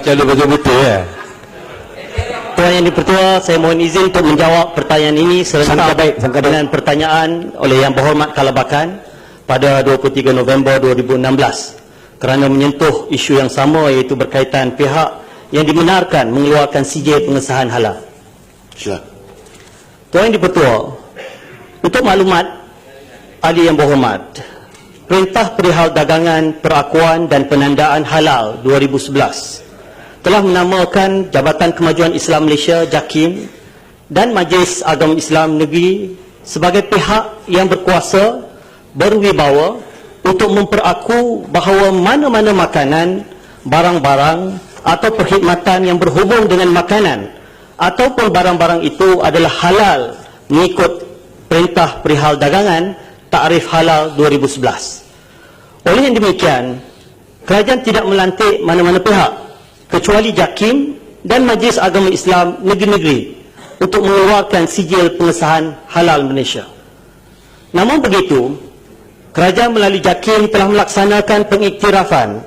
Kalau betul-betul ya. Tuan Yang Dipertua, saya mohon izin untuk menjawab pertanyaan ini serentak dengan pertanyaan oleh Yang Berhormat Kalabakan pada 23 November 2016 kerana menyentuh isu yang sama, iaitu berkaitan pihak yang dibenarkan mengeluarkan sijil pengesahan halal. Sila. Tuan Yang Dipertua, untuk maklumat ahli yang berhormat, Perintah Perihal Dagangan, Perakuan dan Penandaan Halal 2011 telah menamakan Jabatan Kemajuan Islam Malaysia JAKIM dan Majlis Agama Islam Negeri sebagai pihak yang berkuasa, berwibawa untuk memperaku bahawa mana-mana makanan, barang-barang atau perkhidmatan yang berhubung dengan makanan ataupun barang-barang itu adalah halal mengikut Perintah Perihal Dagangan Takrif Halal 2011. Oleh yang demikian, kerajaan tidak melantik mana-mana pihak kecuali JAKIM dan Majlis Agama Islam Negeri-Negeri untuk mengeluarkan sijil pengesahan halal Malaysia. Namun begitu, kerajaan melalui JAKIM telah melaksanakan pengiktirafan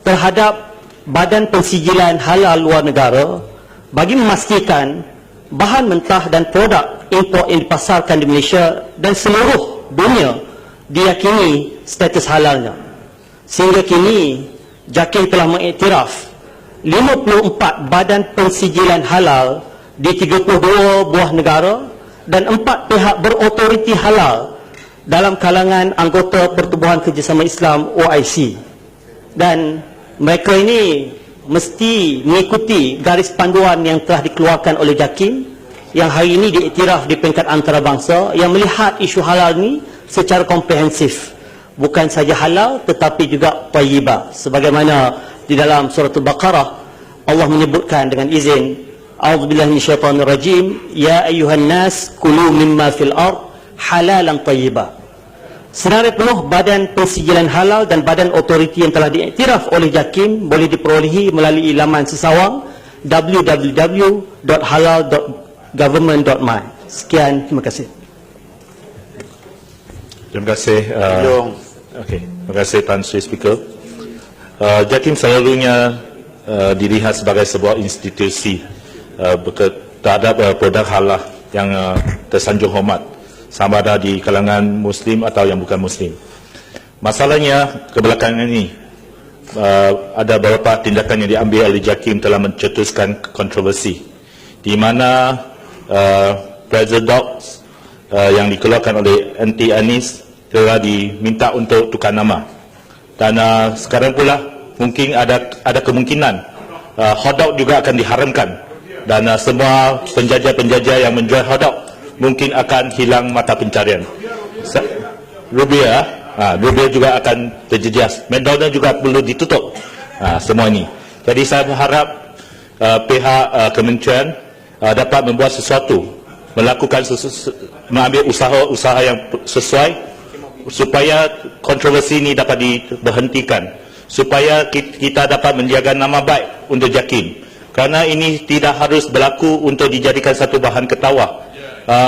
terhadap Badan Pensijilan Halal Luar Negara bagi memastikan bahan mentah dan produk import yang dipasarkan di Malaysia dan seluruh dunia diyakini status halalnya. Sehingga kini, JAKIM telah mengiktiraf 54 badan pensijilan halal di 32 buah negara dan 4 pihak berotoriti halal dalam kalangan anggota Pertubuhan Kerjasama Islam OIC. Dan mereka ini mesti mengikuti garis panduan yang telah dikeluarkan oleh JAKIM yang hari ini diiktiraf di peringkat antarabangsa yang melihat isu halal ini secara komprehensif. Bukan saja halal tetapi juga tayyibah. Sebagaimana di dalam surah Al-Baqarah Allah menyebutkan dengan izin, A'udzubillahi minasyaitonirrajim, ya ayyuhan nas kulu mimma fil ard halalan tayyibah. Senarai penuh badan pensijilan halal dan badan otoriti yang telah diiktiraf oleh JAKIM boleh diperolehi melalui laman sesawang www.halal.government.my. Sekian, terima kasih. Terima kasih. Terima kasih Tan Sri Speaker. JAKIM selalunya dilihat sebagai sebuah institusi terhadap produk halal yang tersanjung hormat, sama ada di kalangan Muslim atau yang bukan Muslim. Masalahnya kebelakangan ini ada beberapa tindakan yang diambil oleh JAKIM telah mencetuskan kontroversi, di mana Presiden Docs yang dikeluarkan oleh NT Anis telah diminta untuk tukar nama, dan sekarang pula mungkin ada kemungkinan hotdog juga akan diharamkan, dan semua penjajah-penjajah yang menjual hotdog mungkin akan hilang mata pencarian. Rubia juga akan terjejas. McDonald juga perlu ditutup. Semua ini. Jadi saya berharap pihak kementerian dapat membuat sesuatu, melakukan mengambil usaha yang sesuai supaya kontroversi ini dapat diberhentikan, supaya kita dapat menjaga nama baik untuk JAKIM, kerana ini tidak harus berlaku untuk dijadikan satu bahan ketawa.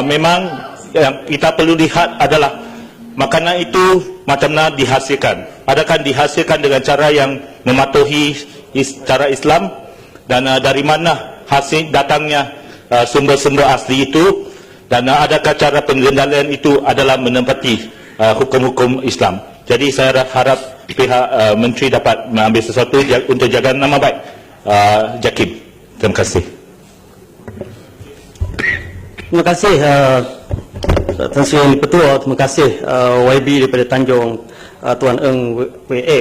Memang yang kita perlu lihat adalah makanan itu macam mana dihasilkan. Adakah dihasilkan dengan cara yang mematuhi cara Islam, dan dari mana hasil datangnya sumber-sumber asli itu, dan adakah cara pengendalian itu adalah menempati hukum-hukum Islam. Jadi saya harap pihak menteri dapat mengambil sesuatu untuk jaga nama baik JAKIM. Terima kasih. Terima kasih Tan Sri Petua. Terima kasih YB daripada Tanjung, Tuan Eng W.A.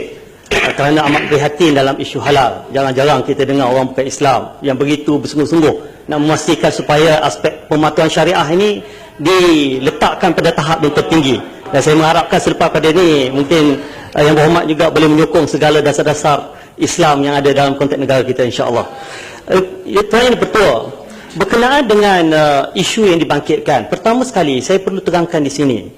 kerana amat prihatin dalam isu halal. Jarang-jarang kita dengar orang bukan Islam yang begitu bersungguh-sungguh nak memastikan supaya aspek pematuhan syariah ini diletakkan pada tahap yang tertinggi. Dan saya mengharapkan selepas pada ini mungkin Yang Berhormat juga boleh menyokong segala dasar-dasar Islam yang ada dalam konteks negara kita, insya-Allah. Tuan Yang Dipertua, berkenaan dengan isu yang dibangkitkan, pertama sekali saya perlu terangkan di sini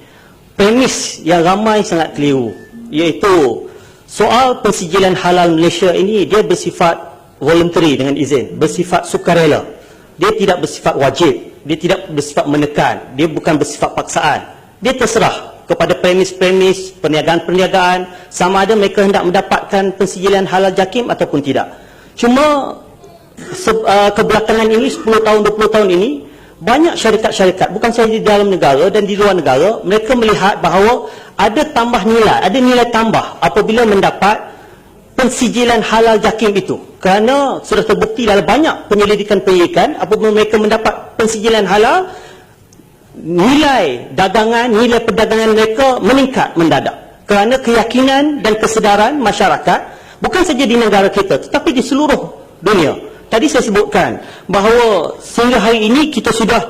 premis yang ramai sangat keliru, iaitu soal pensijilan halal Malaysia ini dia bersifat voluntary, dengan izin, bersifat sukarela. Dia tidak bersifat wajib, dia tidak bersifat menekan, dia bukan bersifat paksaan. Dia terserah kepada premis-premis perniagaan-perniagaan sama ada mereka hendak mendapatkan pensijilan halal JAKIM ataupun tidak. Cuma kebelakangan ini 10 tahun 20 tahun ini banyak syarikat-syarikat bukan sahaja di dalam negara dan di luar negara, mereka melihat bahawa ada tambah nilai, ada nilai tambah apabila mendapat pensijilan halal JAKIM itu, kerana sudah terbukti dalam banyak penyelidikan apabila mereka mendapat pensijilan halal, nilai dagangan, nilai perdagangan mereka meningkat mendadak kerana keyakinan dan kesedaran masyarakat bukan saja di negara kita tetapi di seluruh dunia. Tadi saya sebutkan bahawa sehingga hari ini kita sudah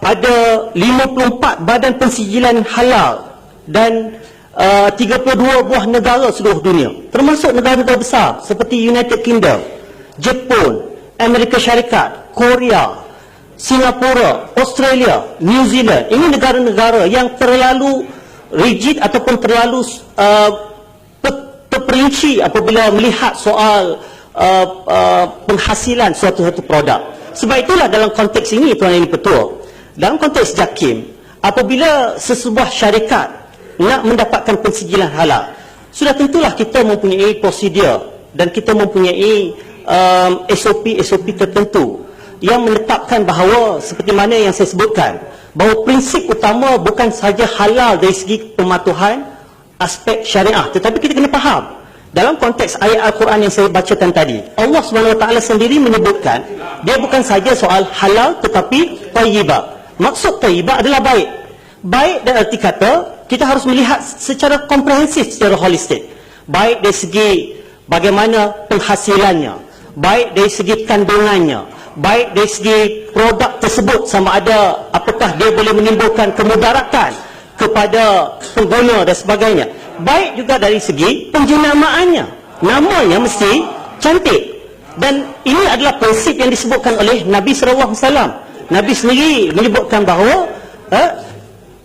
ada 54 badan pensijilan halal dan 32 buah negara seluruh dunia, termasuk negara-negara besar seperti United Kingdom, Jepun, Amerika Syarikat, Korea, Singapura, Australia, New Zealand. Ini negara-negara yang terlalu rigid ataupun terlalu terperinci apabila melihat soal penghasilan suatu produk. Sebab itulah dalam konteks ini, Tuan Yang Di-Pertua, dalam konteks JAKIM, apabila sesebuah syarikat nak mendapatkan pensijilan halal, sudah tentulah kita mempunyai prosedur dan kita mempunyai SOP tertentu yang menetapkan bahawa seperti mana yang saya sebutkan, bahawa prinsip utama bukan sahaja halal dari segi pematuhan aspek syariah, tetapi kita kena faham dalam konteks ayat Al-Quran yang saya bacakan tadi, Allah SWT sendiri menyebutkan dia bukan sahaja soal halal tetapi tayyibah. Maksud tayyibah adalah baik. Baik dan arti kata kita harus melihat secara komprehensif, secara holistik. Baik dari segi bagaimana penghasilannya, baik dari segi kandungannya, baik dari segi produk tersebut sama ada apakah dia boleh menimbulkan kemudaratan kepada pengguna dan sebagainya. Baik juga dari segi penjenamaannya, namanya mesti cantik. Dan ini adalah prinsip yang disebutkan oleh Nabi SAW. Nabi sendiri menyebutkan bahawa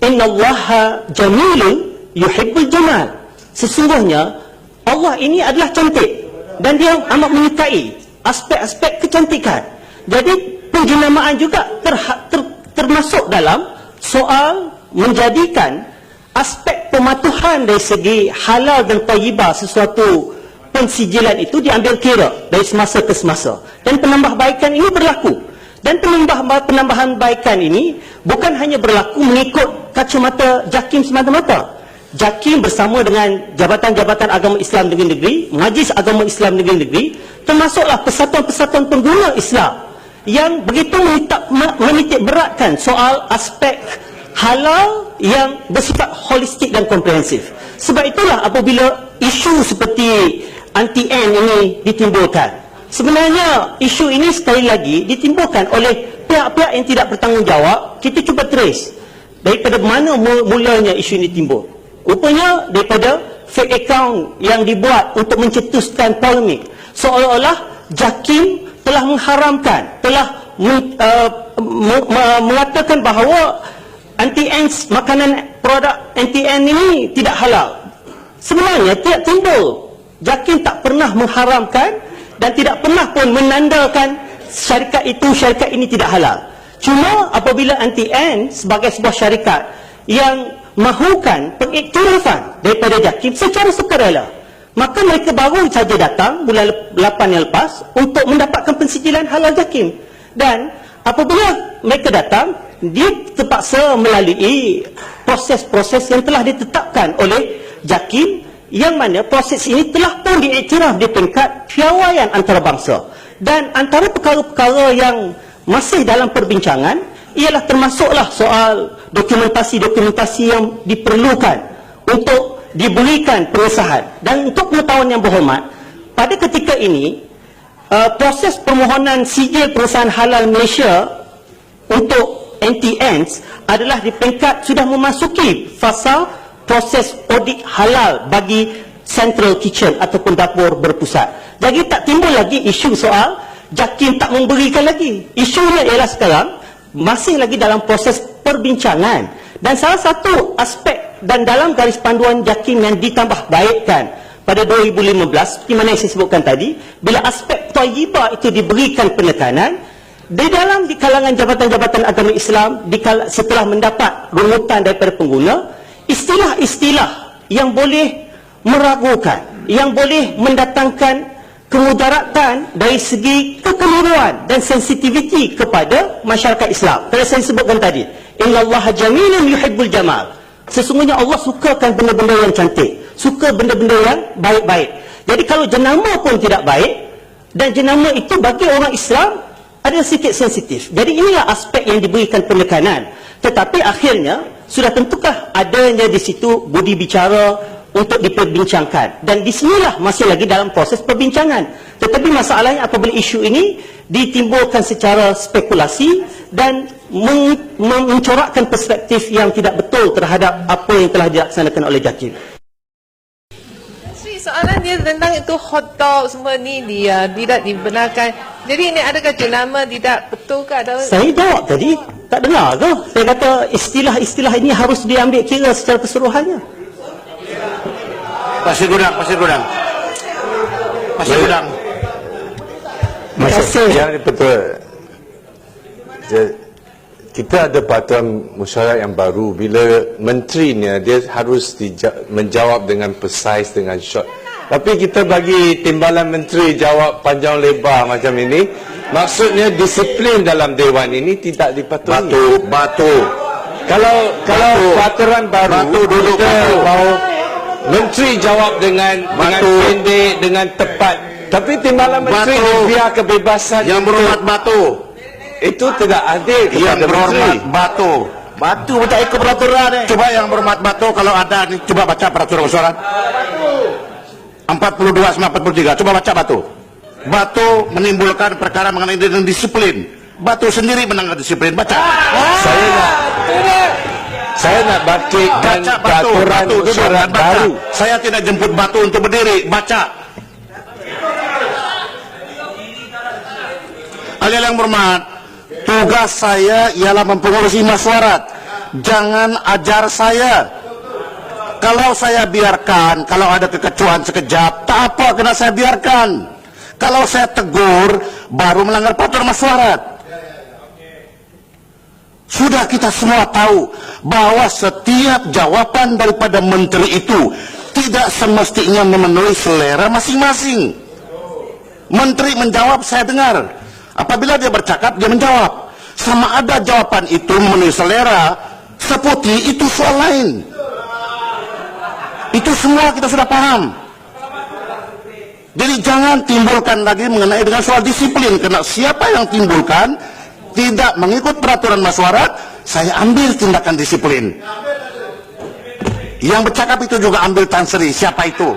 innallaha jamilun yuhibbul jamal. Sesungguhnya Allah ini adalah cantik dan dia amat menyukai aspek-aspek kecantikan. Jadi penjenamaan juga termasuk dalam soal menjadikan aspek pematuhan dari segi halal dan tayyibah sesuatu pensijilan itu diambil kira dari semasa ke semasa, dan penambahbaikan ini berlaku. Dan penambahan baikan ini bukan hanya berlaku mengikut kacamata JAKIM semata-mata. JAKIM bersama dengan Jabatan-Jabatan Agama Islam Negeri-Negeri, Majlis Agama Islam Negeri-Negeri, termasuklah persatuan-persatuan pengguna Islam yang begitu menitik beratkan soal aspek halal yang bersifat holistik dan komprehensif. Sebab itulah apabila isu seperti anti-N ini ditimbulkan, sebenarnya isu ini sekali lagi ditimbulkan oleh pihak-pihak yang tidak bertanggungjawab. Kita cuba trace daripada mana mulanya isu ini timbul. Rupanya daripada fake account yang dibuat untuk mencetuskan polemik, seolah-olah JAKIM telah mengharamkan, telah mengatakan bahawa anti-N, makanan produk anti-N ini tidak halal. Sebenarnya tidak timbul. JAKIM tak pernah mengharamkan dan tidak pernah pun menandakan syarikat itu, syarikat ini tidak halal. Cuma apabila anti-N sebagai sebuah syarikat yang mahukan pengiktirafan daripada JAKIM secara sukarela, maka mereka baru saja datang bulan 8 yang lepas untuk mendapatkan pensijilan halal JAKIM. Dan apabila mereka datang, dia terpaksa melalui proses-proses yang telah ditetapkan oleh JAKIM, yang mana proses ini telah pun diiktiraf di tingkat piawaian antarabangsa. Dan antara perkara-perkara yang masih dalam perbincangan ialah termasuklah soal dokumentasi-dokumentasi yang diperlukan untuk diberikan pengesahan. Dan untuk pengetahuan yang berhormat, pada ketika ini proses permohonan sijil pengesahan halal Malaysia untuk anti-Ns adalah di peringkat sudah memasuki fasa proses audit halal bagi central kitchen ataupun dapur berpusat. Jadi tak timbul lagi isu soal JAKIM tak memberikan lagi. Isunya ialah sekarang masih lagi dalam proses perbincangan. Dan salah satu aspek dan dalam garis panduan JAKIM yang ditambah baikkan pada 2015, seperti mana yang saya sebutkan tadi, bila aspek tayyibah itu diberikan penekanan, di kalangan Jabatan-Jabatan Agama Islam, setelah mendapat rungutan daripada pengguna, istilah-istilah yang boleh meragukan, yang boleh mendatangkan kemudaratan dari segi kekeliruan dan sensitiviti kepada masyarakat Islam. Kalau saya sebutkan tadi, innallaha jamilun yuhibbul jamal. Sesungguhnya Allah sukakan benda-benda yang cantik, suka benda-benda yang baik-baik. Jadi kalau jenama pun tidak baik, dan jenama itu bagi orang Islam ada sedikit sensitif. Jadi inilah aspek yang diberikan penekanan. Tetapi akhirnya sudah tentukah adanya di situ budi bicara untuk diperbincangkan, dan di sinilah masih lagi dalam proses perbincangan. Tetapi masalahnya apabila isu ini ditimbulkan secara spekulasi dan mencorakkan perspektif yang tidak betul terhadap apa yang telah dilaksanakan oleh Jakim. Soalan dia tentang itu hotdog semua ni dia tidak dibenarkan. Jadi ini adakah jenama tidak betul ke? Saya jawab tadi, tak dengar ke? Saya kata istilah-istilah ini harus diambil kira secara keseluruhannya. Pasir Gudang. Terima kasih. Yang betul. Kita ada peraturan mesyuarat yang baru. Bila menterinya, dia harus menjawab dengan precise, dengan short. Tapi kita bagi timbalan menteri jawab panjang lebar macam ini, maksudnya disiplin dalam Dewan ini tidak dipatuhi. Batu. Kalau peraturan baru, kita mau menteri jawab dengan pendek, dengan tepat. Tapi timbalan menteri biar kebebasan. Yang berhormat Batu. Itu tidak adil Yang kepada berhormat menteri. Batu. Batu tak ikut peraturan ni. Coba yang berhormat Batu kalau ada ni, coba baca peraturan mesyuarat. 42/43. Coba baca Batu. Batu menimbulkan perkara mengenai dengan disiplin. Batu sendiri menangani disiplin. Baca. Saya nak bangkitkan Baca Batu. peraturan Batu duduk dan mesyuarat baca. baru. Saya tidak jemput Batu untuk berdiri. Baca. Ahli yang berhormat, tugas saya ialah mempengaruhi mesyuarat. Jangan ajar saya. Kalau saya biarkan, kalau ada kekecuan sekejap, tak apa kena saya biarkan. Kalau saya tegur, baru melanggar peraturan mesyuarat. Sudah kita semua tahu bahwa setiap jawaban daripada menteri itu tidak semestinya memenuhi selera masing-masing. Menteri menjawab, saya dengar. Apabila dia bercakap, dia menjawab. Sama ada jawaban itu memenuhi selera seputih, itu soal lain. Itu semua kita sudah paham. Jadi jangan timbulkan lagi mengenai dengan soal disiplin, karena siapa yang timbulkan tidak mengikut peraturan mesyuarat, saya ambil tindakan disiplin. Yang bercakap itu juga ambil tanseri, siapa itu?